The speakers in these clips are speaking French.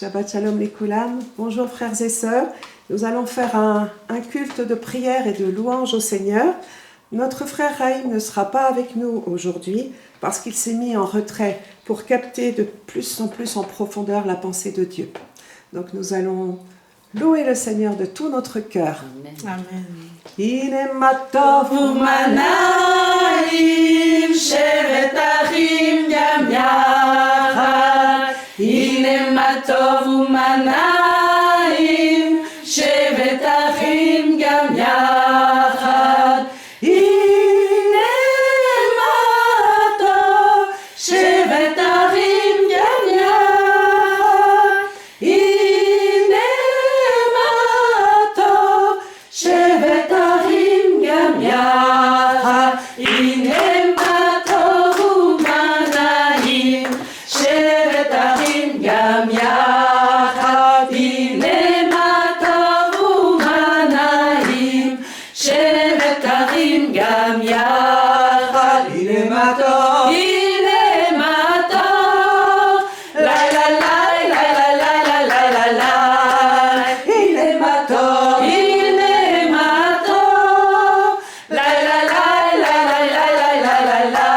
Shabbat Shalom les Koulam. Bonjour frères et sœurs. Nous allons faire un culte de prière et de louange au Seigneur. Notre frère Raïm ne sera pas avec nous aujourd'hui parce qu'il s'est mis en retrait pour capter de plus en plus en profondeur la pensée de Dieu. Donc nous allons louer le Seigneur de tout notre cœur. Amen. Hine matov Umanayim shevet achim yam yachad. Hine matov umanayim shevet achim yam yachad. Hine matov shevet achim yam yachad. Hine matov shevet achim yam yachad. Hine matov umanayim shevet achim yam yachad. Hine matov umanayim shevet achim yam yachad. Hine matov, hine matov, la la la la la la la la la la. Hine matov, hine matov, la la la la la la la la la la.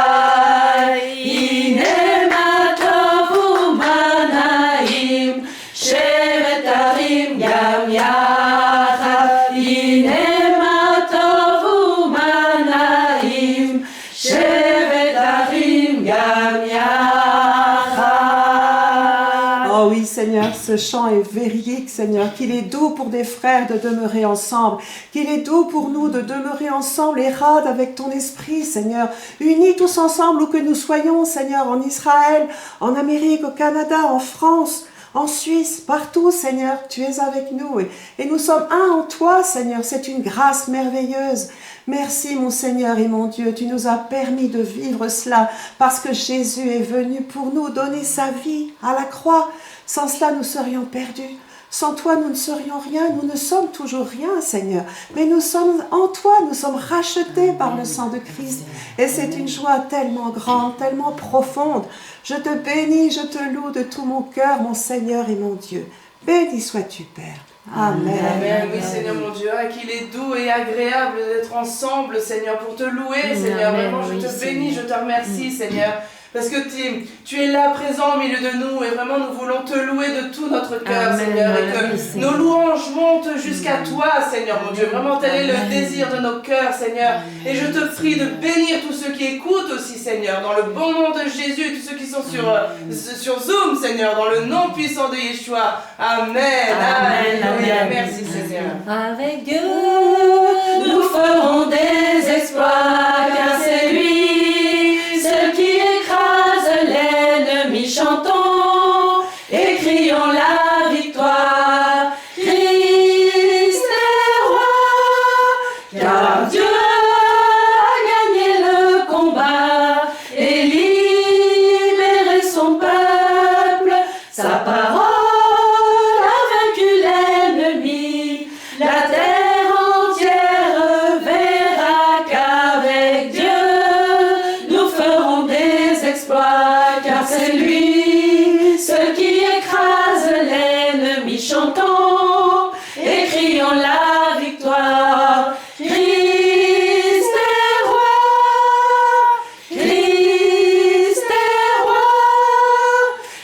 Hine matov umanayim shevet achim yam yachad. Hine matov umanayim shevet achim yam yachad. Oh oui, Seigneur, ce chant est véridique, Seigneur, qu'il est doux pour des frères de demeurer ensemble, qu'il est doux pour nous de demeurer ensemble et rade avec ton esprit, Seigneur, unis tous ensemble où que nous soyons, Seigneur, en Israël, en Amérique, au Canada, en France, en Suisse, partout, Seigneur, tu es avec nous et nous sommes un en toi, Seigneur, c'est une grâce merveilleuse. Merci, mon Seigneur et mon Dieu, tu nous as permis de vivre cela parce que Jésus est venu pour nous donner sa vie à la croix. Sans cela, nous serions perdus. Sans toi, nous ne serions rien. Nous ne sommes toujours rien, Seigneur. Mais nous sommes en toi, nous sommes rachetés par le sang de Christ. Et c'est une joie tellement grande, tellement profonde. Je te bénis, je te loue de tout mon cœur, mon Seigneur et mon Dieu. Béni sois-tu, Père. Amen. Amen, oui Seigneur mon Dieu, qu'il est doux et agréable d'être ensemble Seigneur pour te louer Seigneur, vraiment je te bénis, je te remercie Seigneur. Parce que tu es là présent au milieu de nous et vraiment nous voulons te louer de tout notre cœur Seigneur et que nos louanges montent jusqu'à toi Seigneur mon Dieu. Vraiment tel est le désir de nos cœurs Seigneur. Et je te prie de bénir tous ceux qui écoutent aussi Seigneur dans le bon nom de Jésus, tous ceux qui sont sur Zoom Seigneur, dans le nom puissant de Yeshua. Amen. Alléluia. Merci Seigneur. Avec Dieu, nous ferons des exploits, car c'est lui, seul qui écrase l'ennemi. Chantons et crions la victoire. Christ est roi, car Dieu a gagné le combat et libéré son peuple. Sa parole a vaincu l'ennemi. La terre entière verra qu'avec Dieu nous ferons des exploits, car c'est lui, seul qui écrase l'ennemi. Chantons et crions la victoire. Christ est roi, Christ est roi,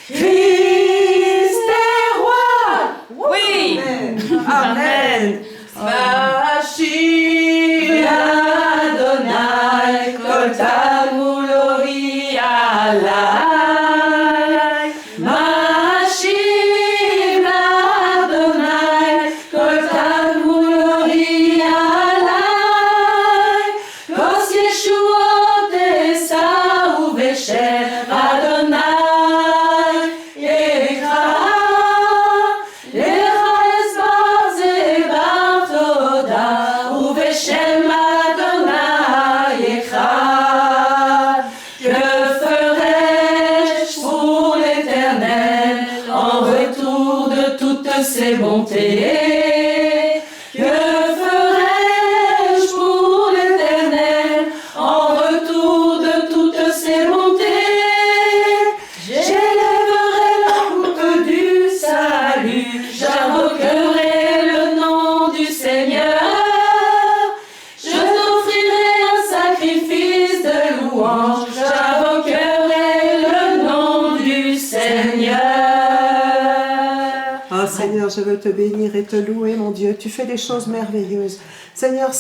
Christ est roi. Oui. Amen. Mashiach Adonai, kol tamulori alai. Mashiach Adonai, kol tamulori alai. Kos Yeshuot Esau v'Shem Adonai Yekra. Lecha esbar zebar toda, ubeshem Adonai echad. Que ferai-je pour l'Éternel en retour de toutes ses bontés? Que ferai-je pour l'Éternel en retour de toutes ses bontés? J'élèverai la route du salut. Seigneur, je veux te bénir et te louer, mon Dieu. Tu fais des choses merveilleuses. Seigneur,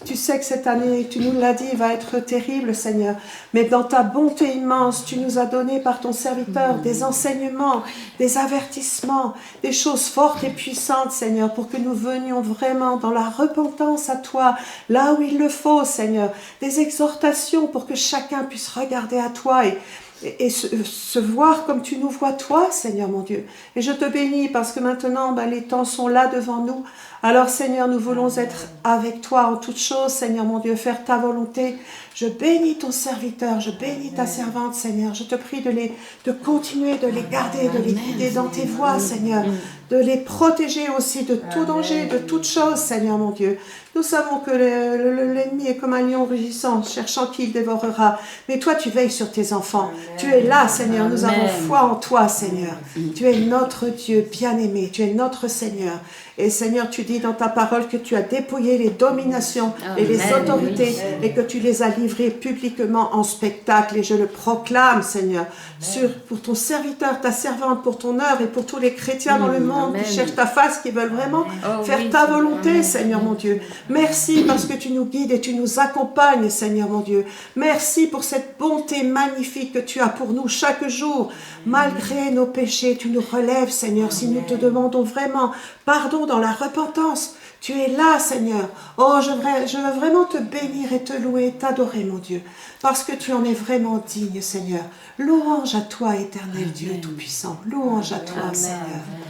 tu sais que cette année, tu nous l'as dit, va être terrible, Seigneur. Mais dans ta bonté immense, tu nous as donné par ton serviteur des enseignements, des avertissements, des choses fortes et puissantes, Seigneur, pour que nous venions vraiment dans la repentance à toi, là où il le faut, Seigneur. Des exhortations pour que chacun puisse regarder à toi et se voir comme tu nous vois, toi, Seigneur mon Dieu. Et je te bénis parce que maintenant, les temps sont là devant nous. Alors, Seigneur, nous voulons être avec toi en toutes choses, Seigneur mon Dieu, faire ta volonté. Je bénis ton serviteur, je bénis ta servante, Seigneur. Je te prie de continuer de les garder, de les guider dans tes voies, Seigneur. De les protéger aussi de tout danger, de toute chose, Seigneur mon Dieu. Nous savons que l'ennemi est comme un lion rugissant, cherchant qui il dévorera. Mais toi, tu veilles sur tes enfants. Tu es là, Seigneur. Nous avons foi en toi, Seigneur. Tu es notre Dieu bien-aimé. Tu es notre Seigneur. Et Seigneur, tu dis dans ta parole que tu as dépouillé les dominations et les autorités et que tu les as livrées publiquement en spectacle. Et je le proclame, Seigneur, pour ton serviteur, ta servante, pour ton œuvre et pour tous les chrétiens dans le monde qui cherchent ta face, qui veulent vraiment faire ta volonté, Seigneur mon Dieu. Merci parce que tu nous guides et tu nous accompagnes, Seigneur mon Dieu. Merci pour cette bonté magnifique que tu as pour nous chaque jour. Malgré nos péchés, tu nous relèves, Seigneur, si nous te demandons vraiment pardon dans la repentance. Tu es là, Seigneur. Oh, je veux vraiment te bénir et te louer et t'adorer, mon Dieu, parce que tu en es vraiment digne, Seigneur. Louange à toi, éternel Dieu Tout-Puissant. Louange à toi, Seigneur.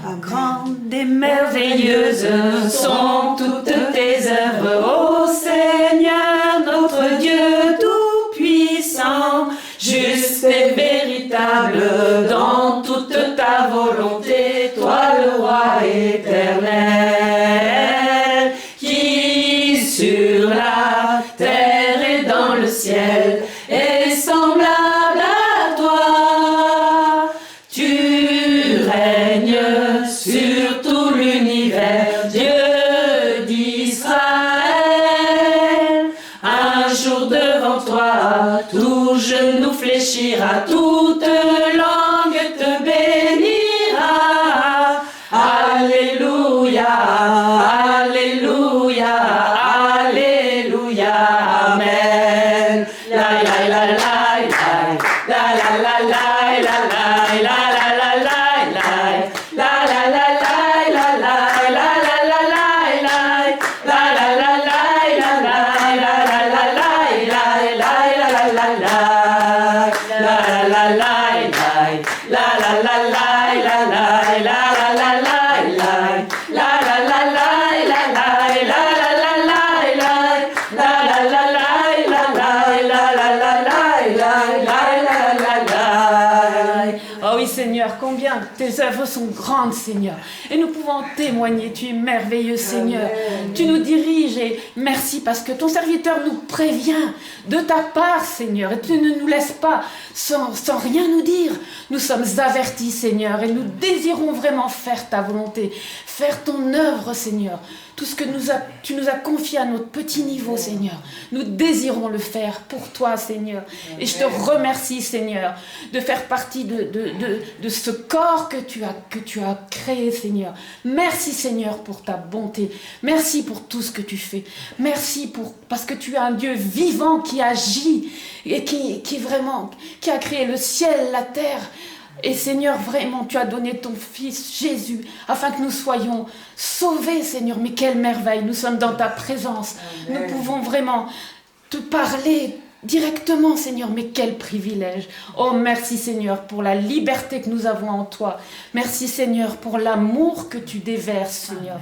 Amen. Grandes et merveilleuses sont toutes tes œuvres, ô Seigneur, notre Dieu Tout-Puissant, juste et véritable dans toute ta volonté, toi le roi éternel, qui sur la terre et dans le ciel est semblable à toi. Tu règnes sur tout l'univers, Dieu d'Israël. Un jour devant toi, tout genou fléchira, toute langue te bénira. Alléluia, Alléluia, Alléluia, Amen. La la la la la la la la la la Seigneur, combien tes œuvres sont grandes, Seigneur. Et nous pouvons témoigner, tu es merveilleux, Seigneur. Amen. Tu nous diriges et merci parce que ton serviteur nous prévient de ta part, Seigneur. Et tu ne nous laisses pas sans rien nous dire. Nous sommes avertis, Seigneur, et nous désirons vraiment faire ta volonté, faire ton œuvre, Seigneur. Tout ce que tu nous as confié à notre petit niveau, Seigneur, nous désirons le faire pour toi, Seigneur. Et je te remercie, Seigneur, de faire partie de ce corps que tu as créé, Seigneur. Merci, Seigneur, pour ta bonté. Merci pour tout ce que tu fais. Merci parce que tu es un Dieu vivant qui agit et qui a créé le ciel, la terre. Et Seigneur, vraiment, tu as donné ton Fils Jésus afin que nous soyons sauvés, Seigneur. Mais quelle merveille, nous sommes dans ta présence. Amen. Nous pouvons vraiment te parler directement, Seigneur. Mais quel privilège. Oh, merci, Seigneur, pour la liberté que nous avons en toi. Merci, Seigneur, pour l'amour que tu déverses, Seigneur.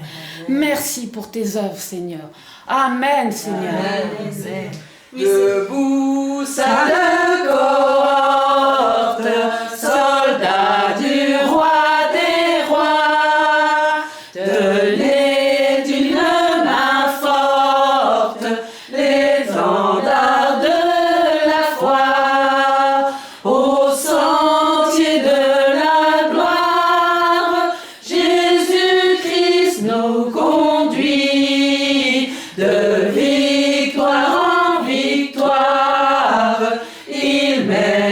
Amen. Merci pour tes œuvres, Seigneur. Amen, Seigneur. Amen. Debout, sainte cohorte, soldats du roi des rois, tenez d'une main forte l'étendard de la foi, au sentier de la gloire, Jésus-Christ nous conduit de victoire en victoire, il mène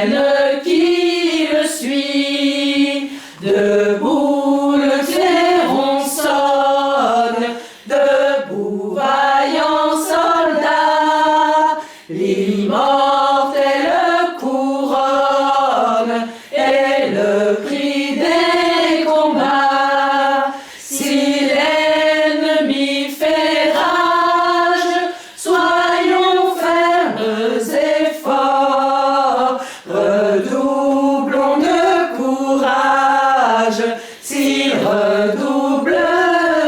redouble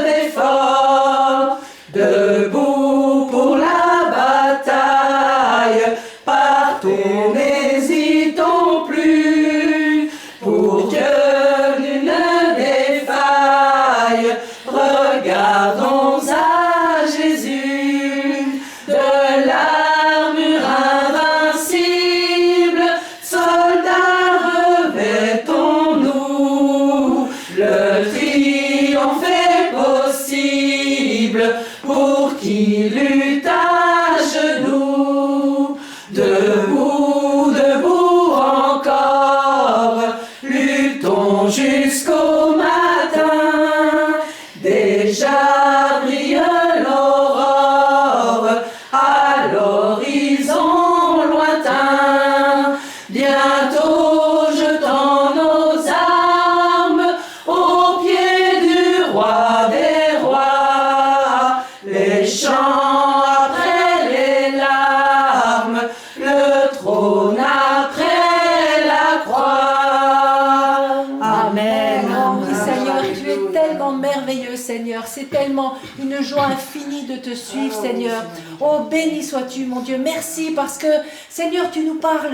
d'efforts, debout pour la bataille, partons, n'hésitons plus, pour que nul ne défaille, regardons à Jésus, de l'armure invincible, soldats revêtons-nous, le triomphe est possible pour qui lutte à genoux. Debout, debout encore, luttons jusqu'au matin, déjà brille l'aurore à l'horizon lointain. Bientôt jetons nos armes aux pieds du roi des rois, les chants après les larmes, le trône après la croix. Amen. Oh, Seigneur, tu es tellement merveilleux, Seigneur. C'est tellement une joie infinie de te suivre, Seigneur. Oh, béni sois-tu, mon Dieu. Merci parce que, Seigneur, tu nous parles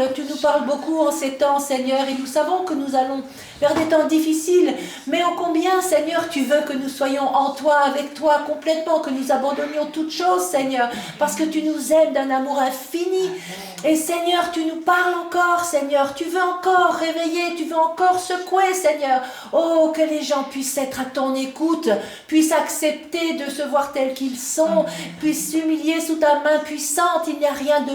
beaucoup en ces temps, Seigneur, et nous savons que nous allons vers des temps difficiles, mais ô combien, Seigneur, tu veux que nous soyons en toi, avec toi, complètement, que nous abandonnions toutes choses, Seigneur, parce que tu nous aimes d'un amour infini. Et Seigneur, tu nous parles encore, Seigneur, tu veux encore réveiller, tu veux encore secouer, Seigneur. Oh, que les gens puissent être à ton écoute, puissent accepter de se voir tels qu'ils sont, puissent s'humilier sous ta main puissante. Il n'y a rien de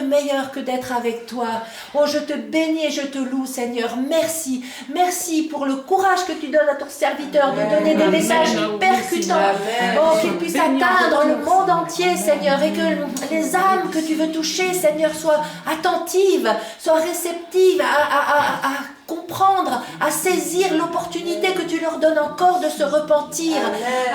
meilleur que d'être avec toi. Oh, je te bénis et je te loue, Seigneur. Merci, merci pour le courage que tu donnes à ton serviteur de donner des messages percutants, oh, qu'ils puissent atteindre le monde entier, Seigneur, et que les âmes que tu veux toucher, Seigneur, soient attentives, soient réceptives à comprendre, à saisir l'opportunité que tu leur donnes encore de se repentir,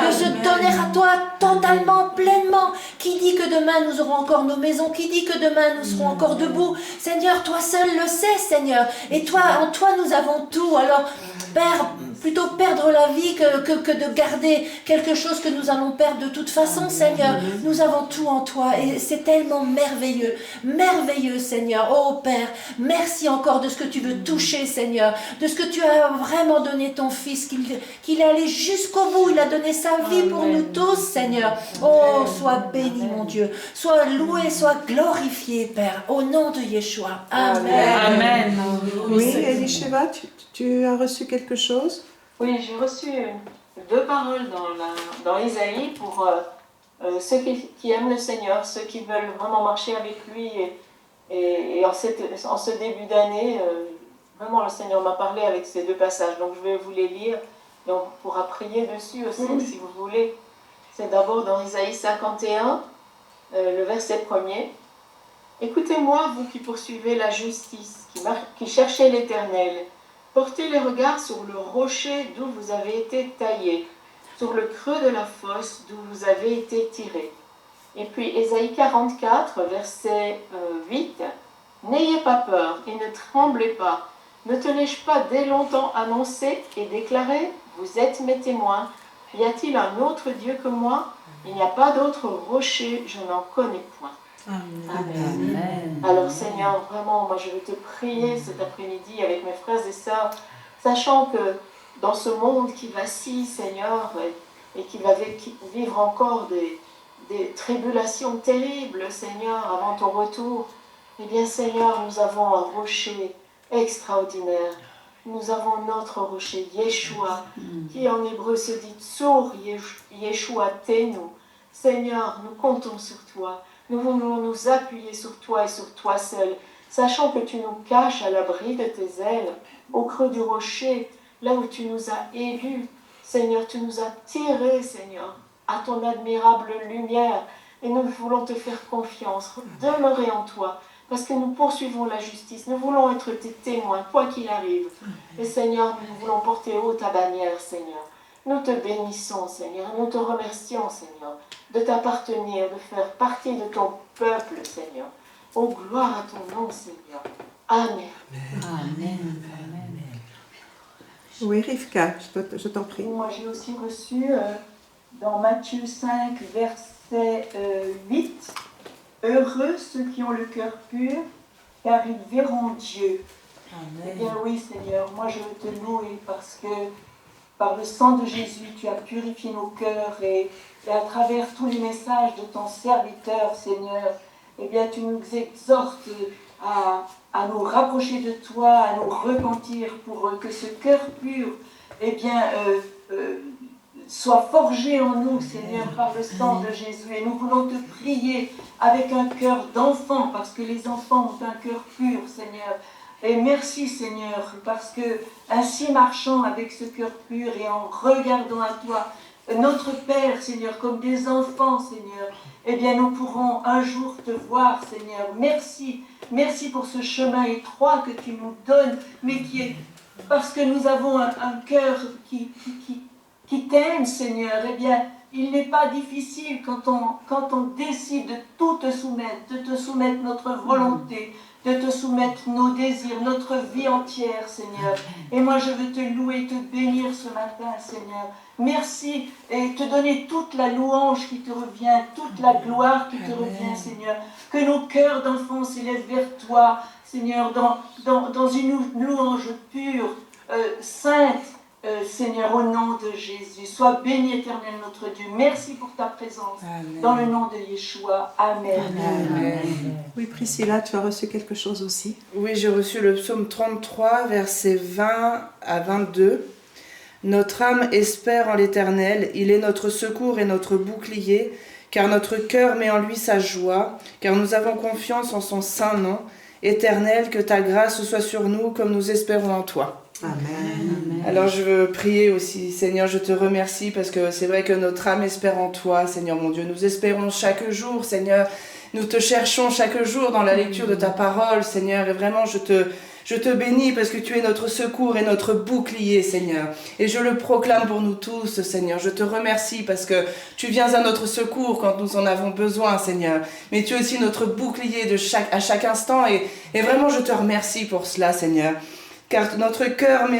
de se donner à toi totalement, pleinement. Qui dit que demain nous aurons encore nos maisons? Qui dit que demain nous serons encore debout? Seigneur, toi seul le sais, Seigneur. Et toi, en toi nous avons tout. Alors, Père, plutôt perdre la vie que de garder quelque chose que nous allons perdre de toute façon, Seigneur. Nous avons tout en toi et c'est tellement merveilleux, merveilleux, Seigneur. Oh Père, merci encore de ce que tu veux toucher, Seigneur, de ce que tu as vraiment donné ton Fils, qu'il est allé jusqu'au bout, il a donné sa vie pour nous tous, Seigneur. Oh, sois béni, mon Dieu, sois loué, sois glorifié, Père, au nom de Yeshua. Amen. Amen. Oui, Elisheva, tu as reçu quelque chose? Oui, j'ai reçu 2 paroles dans Isaïe pour ceux qui aiment le Seigneur, ceux qui veulent vraiment marcher avec lui. Et en ce début d'année, vraiment le Seigneur m'a parlé avec ces 2 passages. Donc je vais vous les lire et on pourra prier dessus aussi si vous voulez. C'est d'abord dans Isaïe 51, le verset 1er. « Écoutez-moi, vous qui poursuivez la justice, qui cherchez l'Éternel. Portez les regards sur le rocher d'où vous avez été taillés, sur le creux de la fosse d'où vous avez été tirés. » Et puis Ésaïe 44, verset 8. « N'ayez pas peur et ne tremblez pas. Ne te l'ai-je pas dès longtemps annoncé et déclaré? Vous êtes mes témoins. Y a-t-il un autre Dieu que moi? Il n'y a pas d'autre rocher, je n'en connais point. » Amen. Alors Seigneur, vraiment, moi je veux te prier cet après-midi avec mes frères et sœurs, sachant que dans ce monde qui vacille, Seigneur, et qui va vivre encore des tribulations terribles, Seigneur, avant ton retour, eh bien Seigneur, nous avons un rocher extraordinaire. Nous avons notre rocher, Yeshua, qui en hébreu se dit Tsur Yeshua Tenu. Seigneur, nous comptons sur toi. Nous voulons nous appuyer sur toi et sur toi seul, sachant que tu nous caches à l'abri de tes ailes, au creux du rocher, là où tu nous as élus. Seigneur, tu nous as tirés, Seigneur, à ton admirable lumière, et nous voulons te faire confiance, demeurer en toi, parce que nous poursuivons la justice, nous voulons être tes témoins, quoi qu'il arrive. Et Seigneur, nous voulons porter haut ta bannière, Seigneur. Nous te bénissons, Seigneur, nous te remercions, Seigneur, de t'appartenir, de faire partie de ton peuple, Seigneur. Oh, gloire à ton nom, Seigneur. Amen. Amen. Oui, Rivka, je t'en prie. Moi, j'ai aussi reçu dans Matthieu 5, verset 8, « Heureux ceux qui ont le cœur pur, car ils verront Dieu. » Eh bien oui, Seigneur, moi je veux te louer parce que par le sang de Jésus, tu as purifié nos cœurs et à travers tous les messages de ton serviteur, Seigneur, eh bien tu nous exhortes à nous rapprocher de toi, à nous repentir pour que ce cœur pur, eh bien, soit forgé en nous, Seigneur, par le sang de Jésus. Et nous voulons te prier avec un cœur d'enfant, parce que les enfants ont un cœur pur, Seigneur. Et merci, Seigneur, parce que ainsi marchant avec ce cœur pur et en regardant à toi, notre Père, Seigneur, comme des enfants, Seigneur, eh bien, nous pourrons un jour te voir, Seigneur. Merci, merci pour ce chemin étroit que tu nous donnes, mais qui est parce que nous avons un cœur qui t'aime, Seigneur. Eh bien, il n'est pas difficile quand on décide de tout te soumettre notre volonté, de te soumettre nos désirs, notre vie entière, Seigneur. Et moi, je veux te louer, te bénir ce matin, Seigneur. Merci et te donner toute la louange qui te revient, toute la gloire qui te revient, Seigneur. Que nos cœurs d'enfants s'élèvent vers toi, Seigneur, dans une louange pure, sainte, Seigneur, au nom de Jésus. Sois béni, Éternel, notre Dieu. Merci pour ta présence. Amen. Dans le nom de Yeshua. Amen. Amen. Oui, Priscilla, tu as reçu quelque chose aussi? Oui, j'ai reçu le psaume 33, versets 20 à 22. Notre âme espère en l'Éternel. Il est notre secours et notre bouclier, car notre cœur met en lui sa joie, car nous avons confiance en son saint nom. Éternel, que ta grâce soit sur nous comme nous espérons en toi. Amen. Alors je veux prier aussi, Seigneur, je te remercie parce que c'est vrai que notre âme espère en toi, Seigneur mon Dieu. Nous espérons chaque jour, Seigneur. Nous te cherchons chaque jour dans la lecture de ta parole, Seigneur. Et vraiment, je te bénis parce que tu es notre secours et notre bouclier, Seigneur. Et je le proclame pour nous tous, Seigneur. Je te remercie parce que tu viens à notre secours quand nous en avons besoin, Seigneur. Mais tu es aussi notre bouclier à chaque instant. Et vraiment, je te remercie pour cela, Seigneur. Car notre cœur met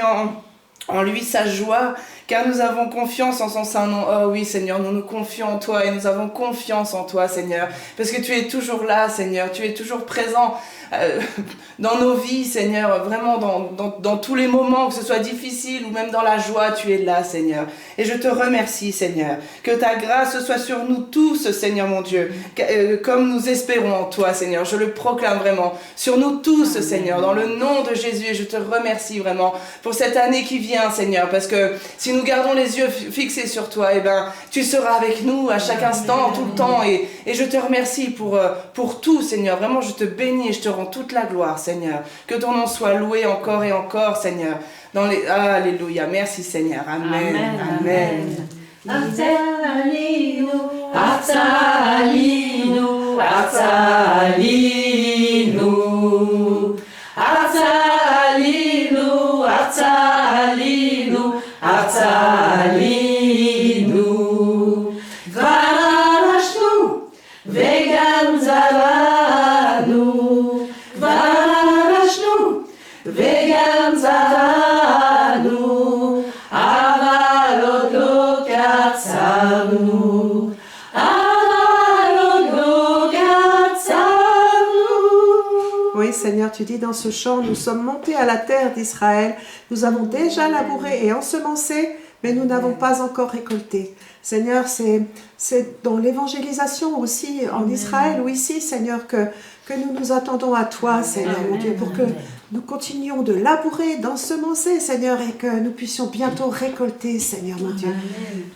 en lui sa joie, car nous avons confiance en son saint nom. Oh oui, Seigneur, nous nous confions en toi et nous avons confiance en toi, Seigneur, parce que tu es toujours là, Seigneur, tu es toujours présent dans nos vies, Seigneur, vraiment dans tous les moments, que ce soit difficile ou même dans la joie, tu es là, Seigneur. Et je te remercie, Seigneur, que ta grâce soit sur nous tous, Seigneur mon Dieu, comme nous espérons en toi, Seigneur. Je le proclame vraiment sur nous tous, Seigneur, dans le nom de Jésus. Et je te remercie vraiment pour cette année qui vient, Seigneur, parce que si nous gardons les yeux fixés sur toi, eh ben, tu seras avec nous à chaque instant, tout le temps. Et je te remercie pour tout, Seigneur. Vraiment, je te bénis et je te rends toute la gloire, Seigneur. Que ton nom soit loué encore et encore, Seigneur. Alléluia. Merci, Seigneur. Amen. Amen. Atzalinu, Atzalinu, Atzalinu, Atzalinu, Atzalinu, Atzalinu, Varashnu, Vegam Zavanu, Varashnu, Vegam Zavanu, Avalot lo katzavnu, Avalot lo katzavnu. Oui, Seigneur, tu dis dans ce chant, nous sommes montés à la terre d'Israël, nous avons déjà labouré et ensemencé, mais nous n'avons pas encore récolté. Seigneur, c'est dans l'évangélisation aussi en Israël ou ici, Seigneur, que nous nous attendons à toi, Seigneur, mon Dieu, pour que nous continuions de labourer, d'ensemencer, Seigneur, et que nous puissions bientôt récolter, Seigneur, mon Dieu.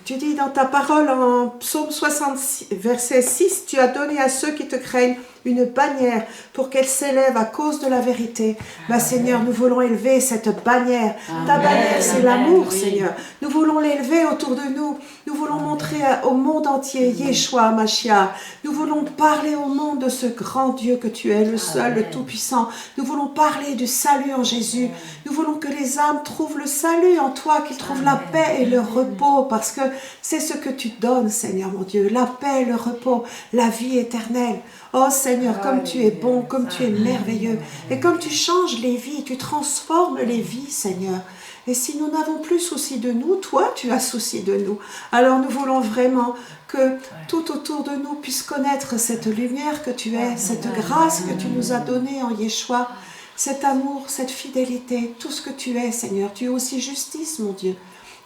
Tu dis dans ta parole en Psaume 66, verset 6, tu as donné à ceux qui te craignent une bannière pour qu'elle s'élève à cause de la vérité. Bah, Seigneur, nous voulons élever cette bannière. Ta bannière, c'est l'amour, Seigneur. Nous voulons l'élever autour de nous. Nous voulons montrer au monde entier Yeshua Mashiach. Nous voulons parler au monde de ce grand Dieu que tu es, le seul, le Tout-Puissant. Nous voulons parler du salut en Jésus. Nous voulons que les âmes trouvent le salut en toi, qu'ils trouvent la paix et le repos, parce que c'est ce que tu donnes, Seigneur mon Dieu, la paix, le repos, la vie éternelle. Oh Seigneur, comme tu es bon, comme tu es merveilleux, et comme tu changes les vies, tu transformes les vies, Seigneur. Et si nous n'avons plus souci de nous, toi, tu as souci de nous. Alors nous voulons vraiment que tout autour de nous puisse connaître cette lumière que tu es, cette grâce que tu nous as donnée en Yeshua, cet amour, cette fidélité, tout ce que tu es, Seigneur. Tu es aussi justice, mon Dieu.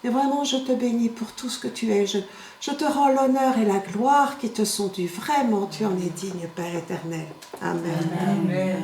Et vraiment, je te bénis pour tout ce que tu es. Je te rends l'honneur et la gloire qui te sont dus. Vraiment, tu en es digne, Père éternel. Amen. Amen.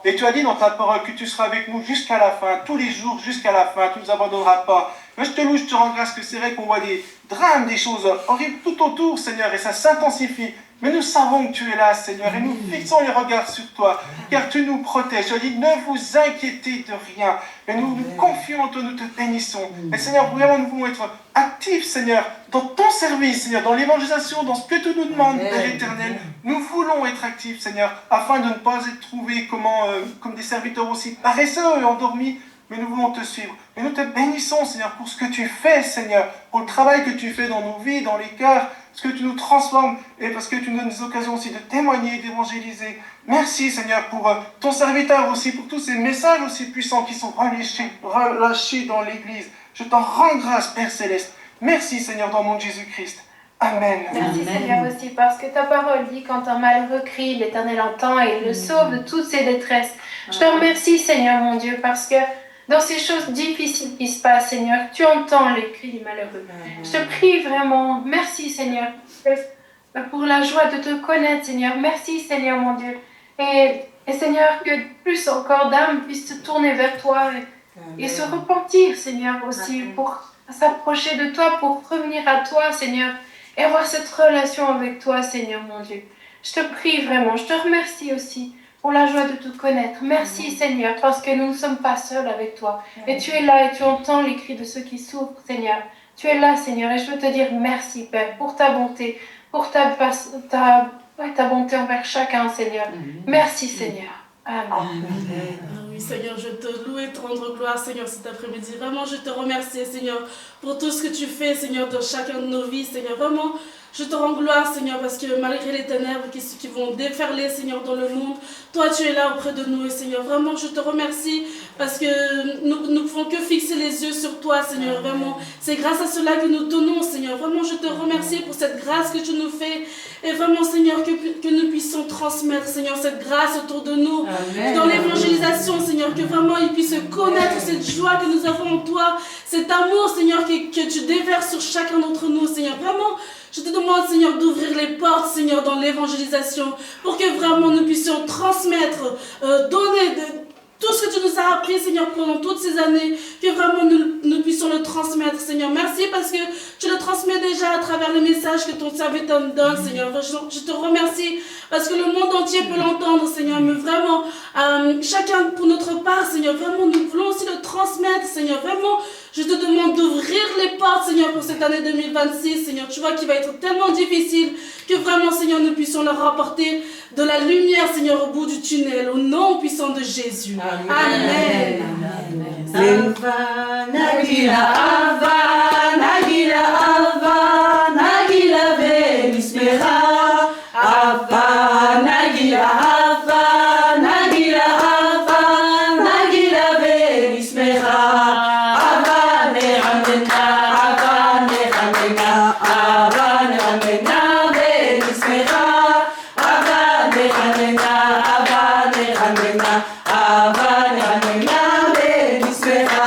Et tu as dit dans ta parole que tu seras avec nous jusqu'à la fin, tous les jours jusqu'à la fin, tu ne nous abandonneras pas. Mais je te loue, je te rends grâce que c'est vrai qu'on voit des drames, des choses horribles tout autour, Seigneur, et ça s'intensifie. Mais nous savons que tu es là, Seigneur, et nous fixons les regards sur toi, car tu nous protèges. Je dis, ne vous inquiétez de rien, mais nous nous confions en toi, nous te bénissons. Et Seigneur, vraiment, nous voulons être actifs, Seigneur, dans ton service, Seigneur, dans l'évangélisation, dans ce que tu nous demandes, Père éternel. Nous voulons être actifs, Seigneur, afin de ne pas être trouvés comme des serviteurs aussi paresseux et endormis, mais nous voulons te suivre. Et nous te bénissons, Seigneur, pour ce que tu fais, Seigneur, pour le travail que tu fais dans nos vies, dans les cœurs, parce que tu nous transformes et parce que tu nous donnes des occasions aussi de témoigner, d'évangéliser. Merci, Seigneur, pour ton serviteur aussi, pour tous ces messages aussi puissants qui sont relâchés dans l'Église. Je t'en rends grâce, Père Céleste. Merci, Seigneur, dans le nom de Jésus-Christ. Amen. Merci, Seigneur, aussi, parce que ta parole dit, quand un malheureux crie, l'Éternel entend et il le sauve de toutes ses détresses. Je te remercie, Seigneur, mon Dieu, parce que dans ces choses difficiles qui se passent, Seigneur, tu entends les cris des malheureux. Je te prie vraiment, merci, Seigneur, pour la joie de te connaître, Seigneur. Merci, Seigneur, mon Dieu. Et Seigneur, que plus encore d'âmes puissent se tourner vers toi et se repentir, Seigneur, aussi, pour s'approcher de toi, pour revenir à toi, Seigneur, et avoir cette relation avec toi, Seigneur, mon Dieu. Je te prie vraiment, je te remercie aussi pour la joie de te connaître. Merci, Seigneur, parce que nous ne sommes pas seuls avec toi. Et tu es là et tu entends les cris de ceux qui souffrent, Seigneur. Tu es là, Seigneur, et je veux te dire merci, Père, pour ta bonté, pour ta bonté envers chacun, Seigneur. Merci, Seigneur. Amen. Oui, Seigneur, je te loue et te rendre gloire, Seigneur, cet après-midi. Vraiment, je te remercie, Seigneur, pour tout ce que tu fais, Seigneur, dans chacun de nos vies, Seigneur. Vraiment, je te rends gloire, Seigneur, parce que malgré les ténèbres qui vont déferler, Seigneur, dans le monde, toi, tu es là auprès de nous, et Seigneur, vraiment, je te remercie parce que nous ne pouvons que fixer les yeux sur toi, Seigneur, vraiment. C'est grâce à cela que nous tenons, Seigneur. Vraiment, je te remercie pour cette grâce que tu nous fais. Et vraiment, Seigneur, que nous puissions transmettre, Seigneur, cette grâce autour de nous. Amen. Dans l'évangélisation, Seigneur, que vraiment ils puissent connaître cette joie que nous avons en toi, cet amour, Seigneur, que tu déverses sur chacun d'entre nous, Seigneur. Vraiment, je te demande, Seigneur, d'ouvrir les portes, Seigneur, dans l'évangélisation, pour que vraiment nous puissions transmettre, donner tout ce que tu nous as appris, Seigneur, pendant toutes ces années, que vraiment nous puissions le transmettre, Seigneur. Merci parce que tu le transmets déjà à travers le message que ton serviteur nous donne, Seigneur. Je te remercie parce que le monde entier peut l'entendre, Seigneur. Mais vraiment, chacun pour notre part, Seigneur, vraiment, nous voulons aussi le transmettre, Seigneur. Vraiment, je te demande d'ouvrir les portes, Seigneur, pour cette année 2026, Seigneur. Tu vois qu'il va être tellement difficile que vraiment, Seigneur, nous puissions leur apporter de la lumière, Seigneur, au bout du tunnel, au nom puissant de Jésus. Amen. Amen. Amen. Ava, Nagila, Ava, Nagila, Ava, Nagila, Venismecha. Ava, Nagila, Ava, Nagila, Ava, Nagila, Venismecha. Ava, Nehamena, Ava, Nehamena, Ava, Nehamena, Venismecha. Ava, Nehamena, Ava, Nehamena, Ava, Nehamena, Venismecha.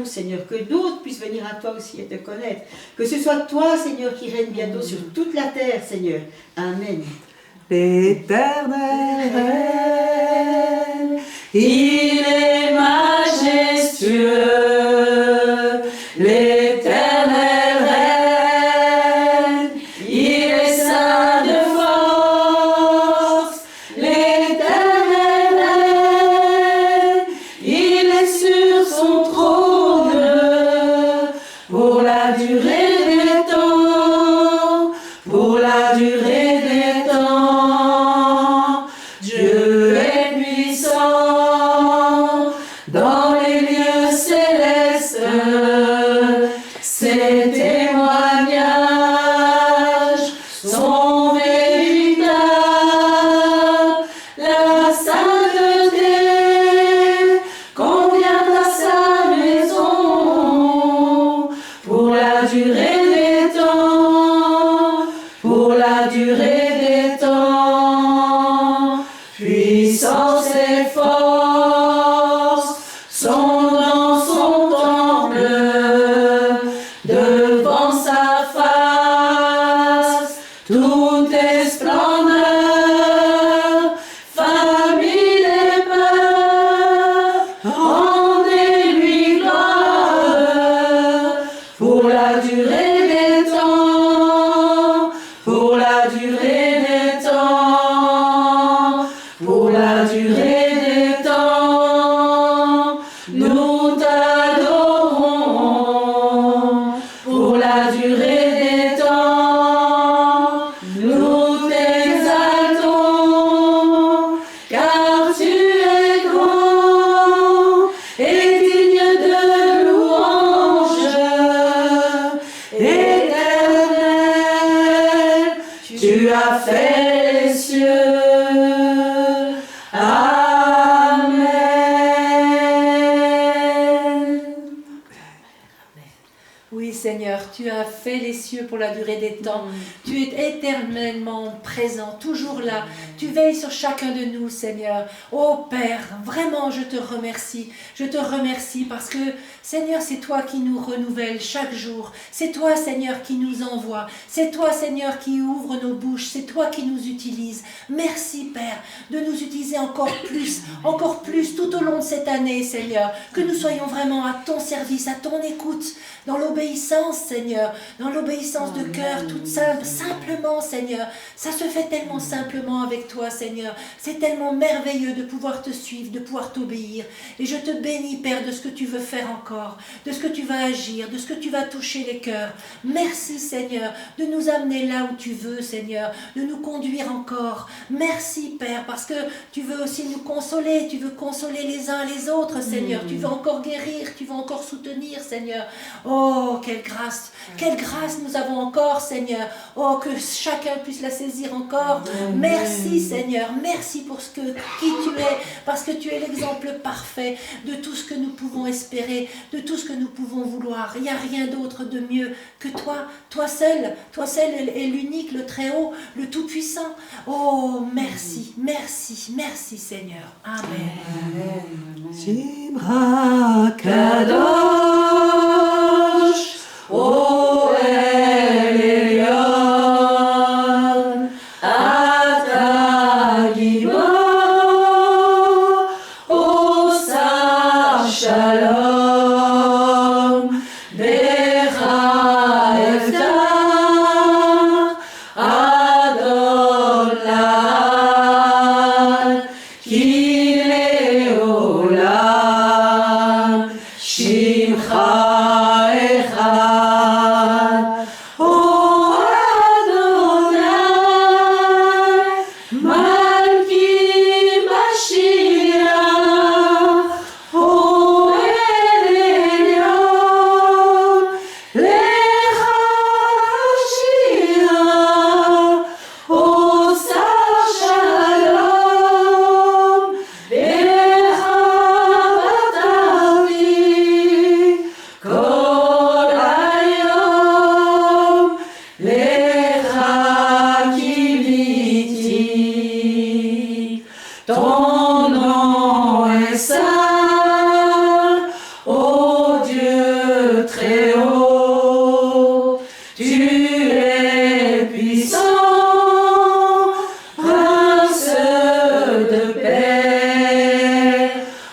Seigneur, que d'autres puissent venir à toi aussi et te connaître. Que ce soit toi, Seigneur, qui règne bientôt sur toute la terre, Seigneur. Amen. L'Éternel règne, il est majestueux. L'Éternel règne, il est saint de force. L'Éternel règne, il est sur son trône. Pour la durée des temps, pour la durée des temps, Dieu est puissant dans les lieux célestes. Ses témoignages sont véritables. La sainteté convient à sa maison. Pour la durée des temps, pour la durée des temps, puissance et force sont dans son temple, devant sa face, tout est splendeur, famille et peur, rendez-lui gloire. Pour la durée des temps, pour la durée des temps, pour la durée des temps, nous t'adorons. Pour la durée des temps, nous t'exaltons, car tu es grand et digne de louange. Éternel, tu as fait les cieux. Amen. Oui, Seigneur, tu as fait les cieux pour la durée des temps. Tu es éternellement présent, toujours là. Tu veilles sur chacun de nous, Seigneur. Oh Père, vraiment, je te remercie. Je te remercie parce que, Seigneur, c'est toi qui nous renouvelle chaque jour. C'est toi, Seigneur, qui nous envoie. C'est toi, Seigneur, qui ouvre nos bouches. C'est toi qui nous utilise. Merci, Père, de nous utiliser encore plus tout au long de cette année, Seigneur. Que nous soyons vraiment à ton service, à ton écoute, dans l'obéissance, Seigneur, dans l'obéissance de cœur, toute simple, simplement, Seigneur. Ça se fait tellement simplement avec toi, Seigneur. C'est tellement merveilleux de pouvoir te suivre, de pouvoir t'obéir. Et je te bénis, Père, de ce que tu veux faire encore, de ce que tu vas agir, de ce que tu vas toucher les cœurs. Merci, Seigneur, de nous amener là où tu veux, Seigneur, de nous conduire encore. Merci, Père, parce que tu veux aussi nous consoler, tu veux consoler les uns les autres, Seigneur. Tu veux encore guérir, tu veux encore soutenir, Seigneur. Oh, quelle grâce nous avons encore, Seigneur. Oh, que chacun puisse la saisir encore. Merci, Seigneur, merci pour qui tu es, parce que tu es l'exemple parfait de tout ce que nous pouvons espérer, de tout ce que nous pouvons vouloir. Il n'y a rien d'autre de mieux que toi seul est l'unique, le très haut, le tout-puissant. Oh, merci, merci, merci, Seigneur. Amen. Shimra Kadosh, O El Elyon, Ata Gibor, Osa Shalom, Becha Eftach, Adon La'ad, Ki Le'olam, Shimcha Echad, O Adonai, Malki Mashiach, O El Elyon, Lecha Shira, Osa Shalom, Becha Batavti, Kol Hayom, Lecha Kiviti. Ton nom est saint, ô Dieu très haut. Tu es puissant, prince de paix.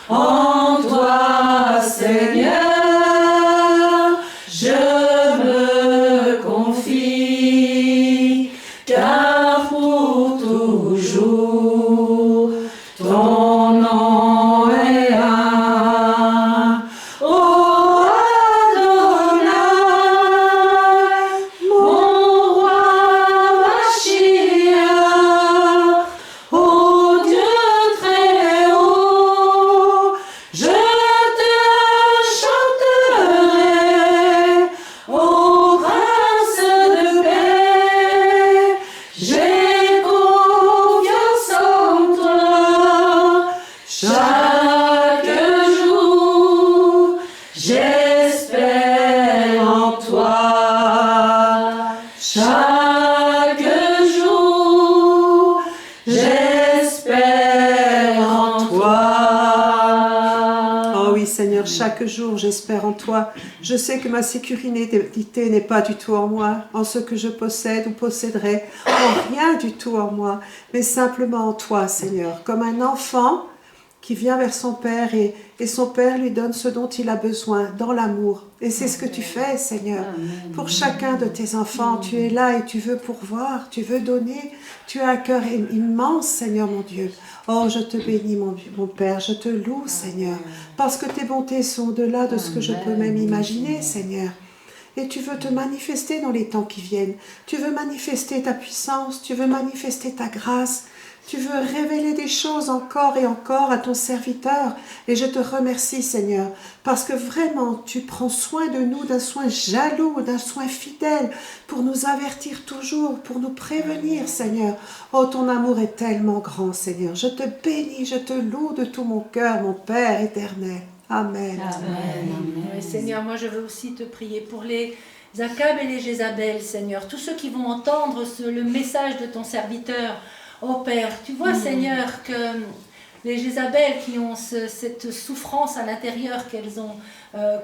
En toi, Seigneur, je me confie, car pour toujours, ton nom est un. Ô Adonai, mon roi Mashiach, ô Dieu très haut, je te chanterai, ô prince de paix, j'ai confiance en toi. Chaque jour, j'espère en toi. Chaque jour, j'espère en toi. Oh oui, Seigneur, chaque jour, j'espère en toi. Je sais que ma sécurité n'est pas du tout en moi, en ce que je possède ou posséderai, en rien du tout en moi, mais simplement en toi, Seigneur, comme un enfant qui vient vers son Père et son Père lui donne ce dont il a besoin, dans l'amour. Et c'est ce que tu fais, Seigneur. Pour chacun de tes enfants, tu es là et tu veux pourvoir, tu veux donner. Tu as un cœur immense, Seigneur mon Dieu. Oh, je te bénis, mon Père, je te loue, Seigneur, parce que tes bontés sont au-delà de ce que je peux même imaginer, Seigneur. Et tu veux te manifester dans les temps qui viennent. Tu veux manifester ta puissance, tu veux manifester ta grâce. Tu veux révéler des choses encore et encore à ton serviteur. Et je te remercie, Seigneur, parce que vraiment, tu prends soin de nous d'un soin jaloux, d'un soin fidèle, pour nous avertir toujours, pour nous prévenir, Seigneur. Oh, ton amour est tellement grand, Seigneur. Je te bénis, je te loue de tout mon cœur, mon Père éternel. Amen. Amen. Oui, Seigneur, moi je veux aussi te prier pour les Achab et les Jézabel, Seigneur. Tous ceux qui vont entendre le message de ton serviteur. Oh Père, tu vois, Seigneur, que les Jézabel qui ont cette souffrance à l'intérieur qu'elles ont,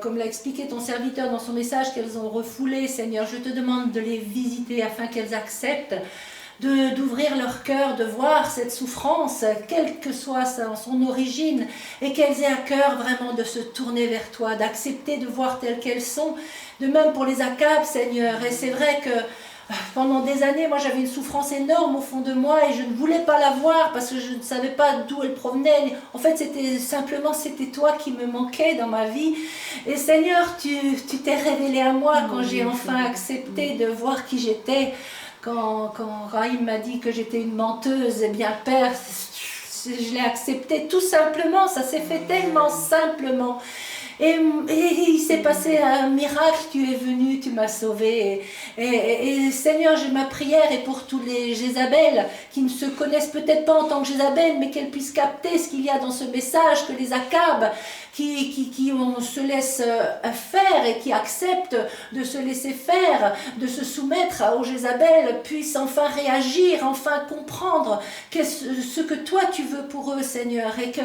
comme l'a expliqué ton serviteur dans son message, qu'elles ont refoulé, Seigneur, je te demande de les visiter afin qu'elles acceptent d'ouvrir leur cœur, de voir cette souffrance, quelle que soit son origine, et qu'elles aient à cœur vraiment de se tourner vers toi, d'accepter de voir telles qu'elles sont, de même pour les ACAB, Seigneur. Et c'est vrai que pendant des années, moi j'avais une souffrance énorme au fond de moi et je ne voulais pas la voir parce que je ne savais pas d'où elle provenait. En fait, c'était toi qui me manquais dans ma vie. Et Seigneur, tu t'es révélé à moi quand j'ai enfin accepté de voir qui j'étais. Quand Raïm m'a dit que j'étais une menteuse, eh bien Père, je l'ai accepté tout simplement, ça s'est fait tellement simplement. Et il s'est passé un miracle, tu es venu, tu m'as sauvé. Et Seigneur, j'ai ma prière et pour tous les Jézabel qui ne se connaissent peut-être pas en tant que Jézabel, mais qu'elles puissent capter ce qu'il y a dans ce message, que les Akab qui se laissent faire et qui acceptent de se laisser faire, de se soumettre aux Jézabel, puissent enfin réagir, enfin comprendre ce que toi tu veux pour eux, Seigneur, et que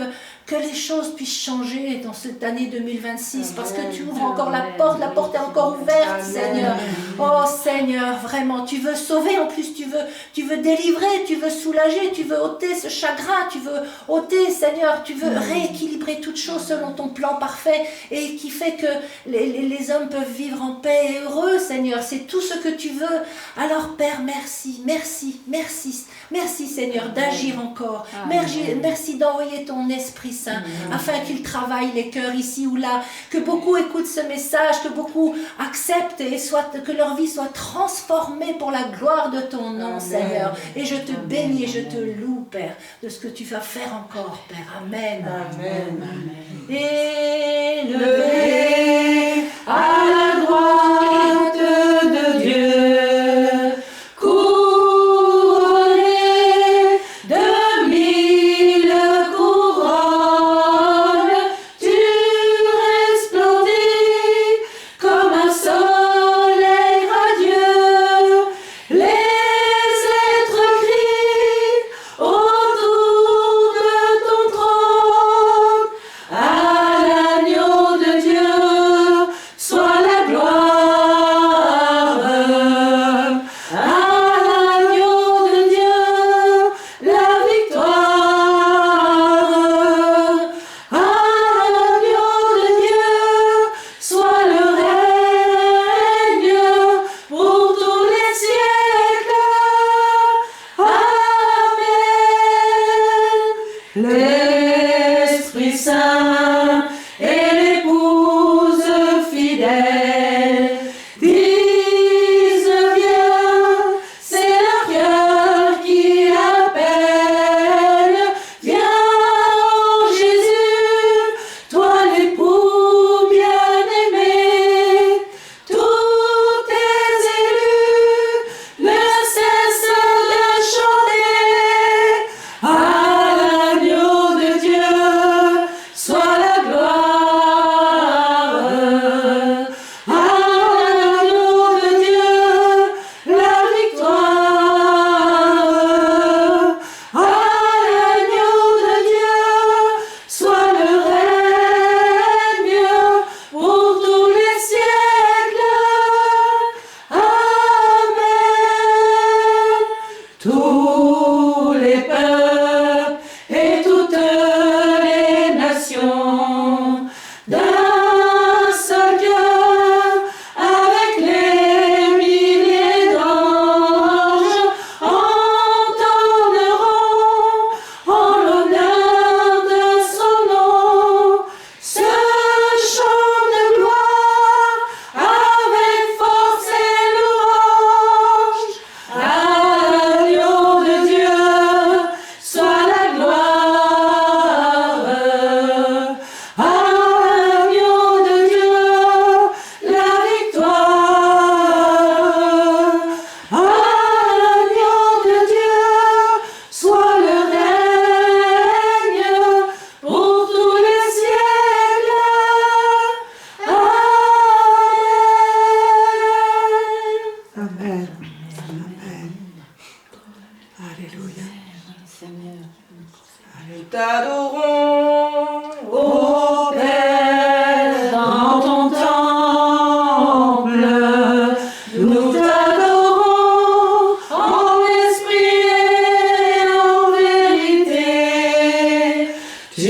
les choses puissent changer dans cette année 2026, parce que tu ouvres encore la porte est encore ouverte, Seigneur. Oh Seigneur, vraiment, tu veux sauver, en plus tu veux délivrer, tu veux soulager, tu veux ôter ce chagrin, tu veux ôter, Seigneur, tu veux rééquilibrer toutes choses selon ton plan parfait et qui fait que les hommes peuvent vivre en paix et heureux, Seigneur. C'est tout ce que tu veux. Alors Père, merci, Seigneur, d'agir encore. Merci d'envoyer ton Esprit Saint afin qu'il travaille les cœurs ici ou là, que beaucoup écoutent ce message, que beaucoup acceptent et que leur vie soit transformée pour la gloire de ton nom, Seigneur. Et je te bénis et je te loue, Père, de ce que tu vas faire encore, Père. Amen. Élevé à la droite de Dieu, couronné de 1000 couronnes, tu resplendis comme un soleil radieux. Les êtres crient autour de ton trône. À l'agneau de Dieu soit la gloire. À l'agneau de Dieu la victoire. À l'agneau de Dieu soit le règne pour tous les siècles. Amen. L'Esprit Saint et l'épouse fidèle disent viens, c'est leur cœur qui appelle. Viens, ô Jésus, toi l'époux bien-aimé, tous tes élus ne cessent de chanter. À l'agneau de Dieu soit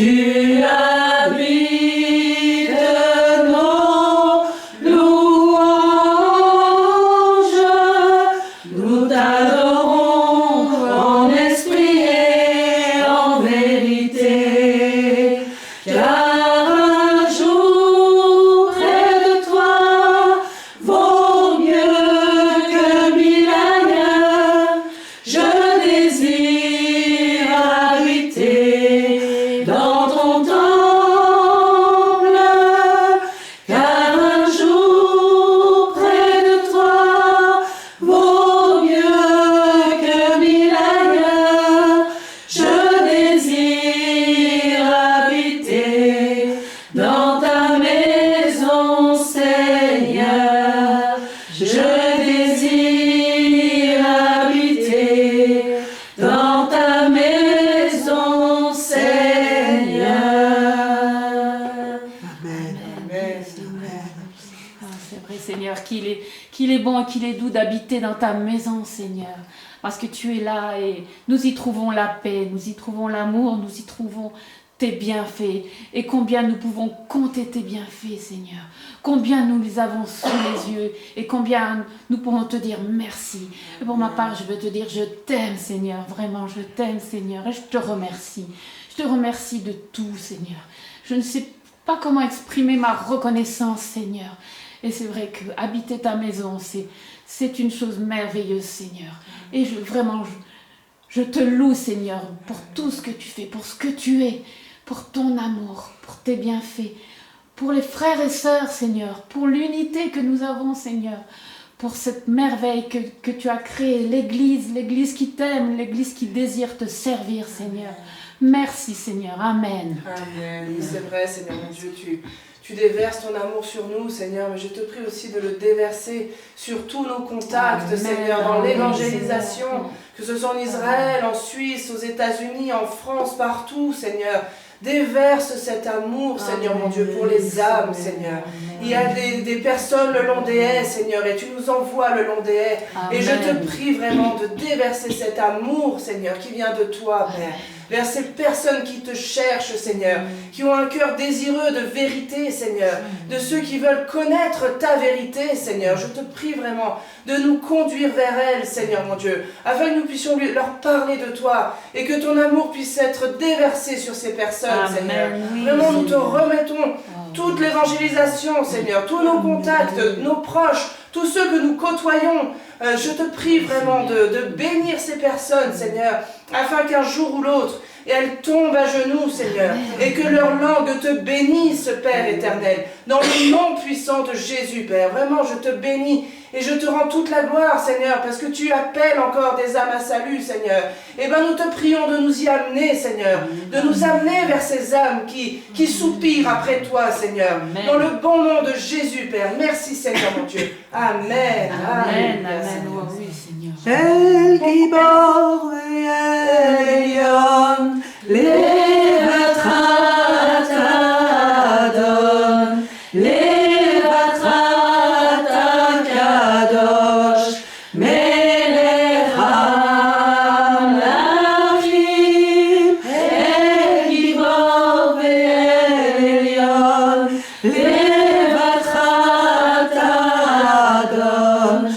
Tu habites nos louanges, nous t'adorons en esprit et en vérité, car un jour près de toi vaut mieux que 1000 ailleurs. Je désire habiter dans ton temple, car un jour près de toi vaut mieux que 1000 ailleurs. Je désire habiter dans ta maison, Seigneur. Je désire habiter dans ta maison, Seigneur. Amen. Ah, c'est vrai, Seigneur, qu'il est bon et qu'il est doux d'habiter dans ta maison, Seigneur. Parce que tu es là et nous y trouvons la paix, nous y trouvons l'amour, nous y trouvons tes bienfaits. Et combien nous pouvons compter tes bienfaits, Seigneur. Combien nous les avons sous les yeux et combien nous pourrons te dire merci. Et pour ma part, je veux te dire, je t'aime, Seigneur. Vraiment, je t'aime, Seigneur. Et je te remercie. Je te remercie de tout, Seigneur. Je ne sais pas comment exprimer ma reconnaissance, Seigneur. Et c'est vrai que habiter ta maison, c'est une chose merveilleuse, Seigneur. Et je te loue, Seigneur, pour tout ce que tu fais, pour ce que tu es, pour ton amour, pour tes bienfaits, pour les frères et sœurs, Seigneur, pour l'unité que nous avons, Seigneur, pour cette merveille que tu as créée, l'Église qui t'aime, l'Église qui désire te servir, Seigneur. Merci, Seigneur. Amen. Amen. Oui, c'est vrai, Seigneur mon Dieu, tu déverses ton amour sur nous, Seigneur, mais je te prie aussi de le déverser sur tous nos contacts, Amen. Seigneur, dans l'évangélisation, que ce soit en Israël, en Suisse, aux États-Unis, en France, partout, Seigneur. Déverse cet amour, Seigneur mon Dieu, pour les âmes, Seigneur. Il y a des personnes le long des haies, Seigneur, et tu nous envoies le long des haies. Et je te prie vraiment de déverser cet amour, Seigneur, qui vient de toi, Père, vers ces personnes qui te cherchent, Seigneur, qui ont un cœur désireux de vérité, Seigneur, de ceux qui veulent connaître ta vérité, Seigneur. Je te prie vraiment de nous conduire vers elles, Seigneur mon Dieu, afin que nous puissions leur parler de toi et que ton amour puisse être déversé sur ces personnes, Seigneur. Vraiment, nous te remettons toute l'évangélisation, Seigneur, tous nos contacts, nos proches, tous ceux que nous côtoyons. Je te prie vraiment de bénir ces personnes, Seigneur, afin qu'un jour ou l'autre, elles tombent à genoux, Seigneur, et que leur langue te bénisse, Père éternel, dans le nom puissant de Jésus, Père. Vraiment, je te bénis et je te rends toute la gloire, Seigneur, parce que tu appelles encore des âmes à salut, Seigneur. Et bien, nous te prions de nous y amener, Seigneur, de nous amener vers ces âmes qui soupirent après toi, Seigneur. Amen. Dans le bon nom de Jésus, Père. Merci, Seigneur, mon Dieu. Amen. Amen. Amen. Oh, oui, Seigneur. El Gibor Elion, Levatrat Adon, Levatrat Kadosh, Melech HaMelachim, El Gibor Elion, Levatrat Adon,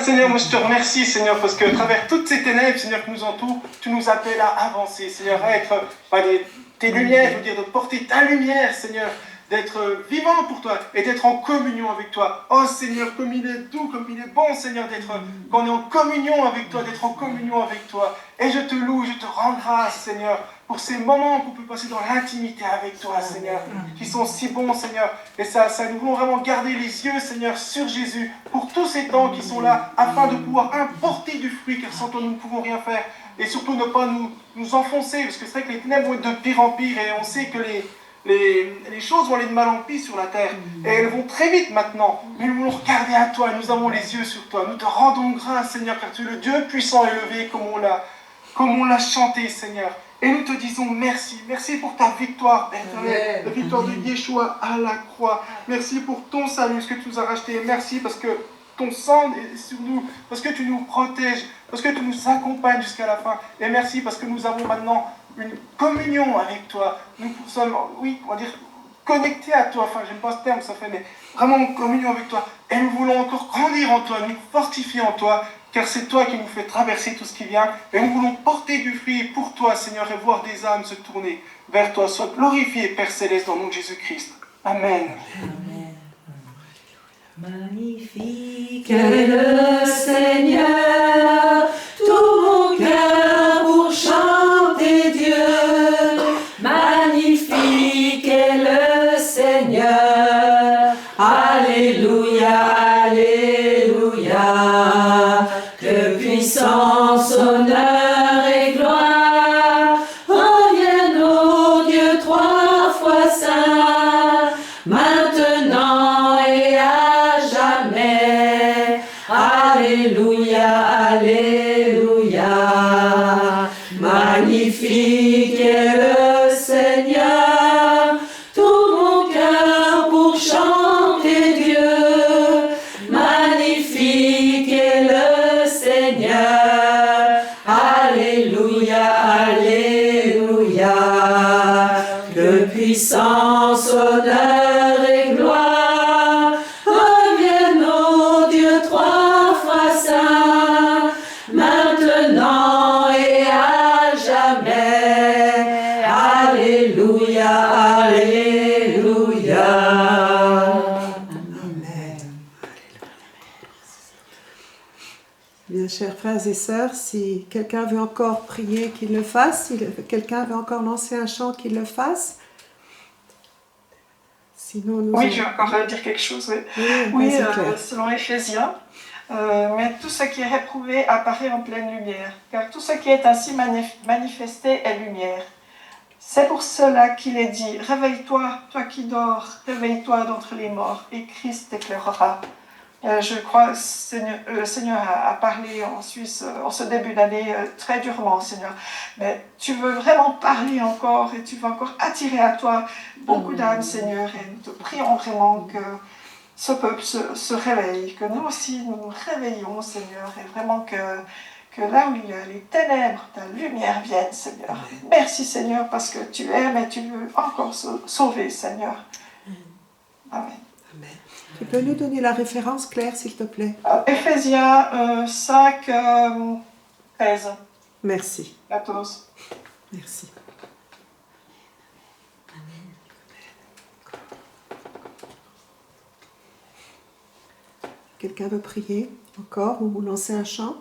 Seigneur, moi je te remercie, Seigneur, parce qu'à travers toutes ces ténèbres, Seigneur, qui nous entourent, tu nous appelles à avancer, Seigneur, à être tes lumières, je veux dire, de porter ta lumière, Seigneur, d'être vivant pour toi et d'être en communion avec toi. Oh Seigneur, comme il est doux, comme il est bon, Seigneur, qu'on est en communion avec toi, d'être en communion avec toi. Et je te loue, je te rends grâce, Seigneur, pour ces moments qu'on peut passer dans l'intimité avec toi, Seigneur, qui sont si bons, Seigneur. Et ça, nous voulons vraiment garder les yeux, Seigneur, sur Jésus, pour tous ces temps qui sont là, afin de pouvoir importer du fruit, car sans toi, nous ne pouvons rien faire. Et surtout, ne pas nous enfoncer, parce que c'est vrai que les ténèbres vont être de pire en pire, et on sait que les choses vont aller de mal en pis sur la terre, et elles vont très vite maintenant. Mais nous voulons regarder à toi, nous avons les yeux sur toi. Nous te rendons grâce, Seigneur, car tu es le Dieu puissant et élevé, comme on l'a chanté, Seigneur. Et nous te disons merci. Merci pour ta victoire, Père, la victoire de Yeshua à la croix. Merci pour ton salut, ce que tu nous as racheté. Merci parce que ton sang est sur nous, parce que tu nous protèges, parce que tu nous accompagnes jusqu'à la fin. Et merci parce que nous avons maintenant une communion avec toi. Nous sommes, oui, on va dire, connectés à toi. Enfin, j'aime pas ce terme, ça fait, mais vraiment en communion avec toi. Et nous voulons encore grandir en toi, nous fortifier en toi, car c'est toi qui nous fais traverser tout ce qui vient. Et nous voulons porter du fruit pour toi, Seigneur, et voir des âmes se tourner vers toi. Sois glorifié, Père Céleste, dans le nom de Jésus-Christ. Amen. Amen. Magnifique est le Seigneur, tout mon cœur pour chanter Dieu. Magnifique est le Seigneur, alléluia, alléluia. Que puissance, honneur et gloire reviennent au Dieu trois fois saint, maintenant et à jamais. Alléluia, alléluia. Magnifique est le Seigneur, tout mon cœur pour chanter Dieu. Magnifique est le Seigneur, alléluia, alléluia. Que puissance, honneur et gloire reviennent au Dieu trois fois saint, maintenant et à jamais. Alléluia, alléluia. Bien, chers frères et sœurs, si quelqu'un veut encore prier, qu'il le fasse. Si quelqu'un veut encore lancer un chant, qu'il le fasse. Sinon, Oui, je vais encore dire quelque chose. Oui, selon Éphésiens, mais tout ce qui est réprouvé apparaît en pleine lumière, car tout ce qui est ainsi manifesté est lumière. C'est pour cela qu'il est dit, réveille-toi, toi qui dors, réveille-toi d'entre les morts, et Christ t'éclairera. Je crois que le Seigneur a parlé en Suisse en ce début d'année très durement, Seigneur. Mais tu veux vraiment parler encore et tu veux encore attirer à toi beaucoup d'âmes, Seigneur. Et nous te prions vraiment que ce peuple se réveille, que nous aussi nous nous réveillons, Seigneur. Et vraiment que là où il y a les ténèbres, ta lumière vienne, Seigneur. Merci, Seigneur, parce que tu aimes et tu veux encore sauver, Seigneur. Amen. Tu peux nous donner la référence, Claire, s'il te plaît? Éphésiens 5, 13. Merci. 14. Merci. Quelqu'un veut prier encore ou lancer un chant?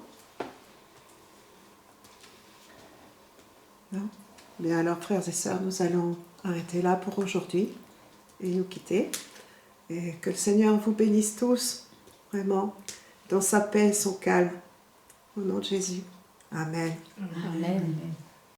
Non? Bien alors, frères et sœurs, nous allons arrêter là pour aujourd'hui et nous quitter. Et que le Seigneur vous bénisse tous, vraiment, dans sa paix et son calme. Au nom de Jésus. Amen. Amen.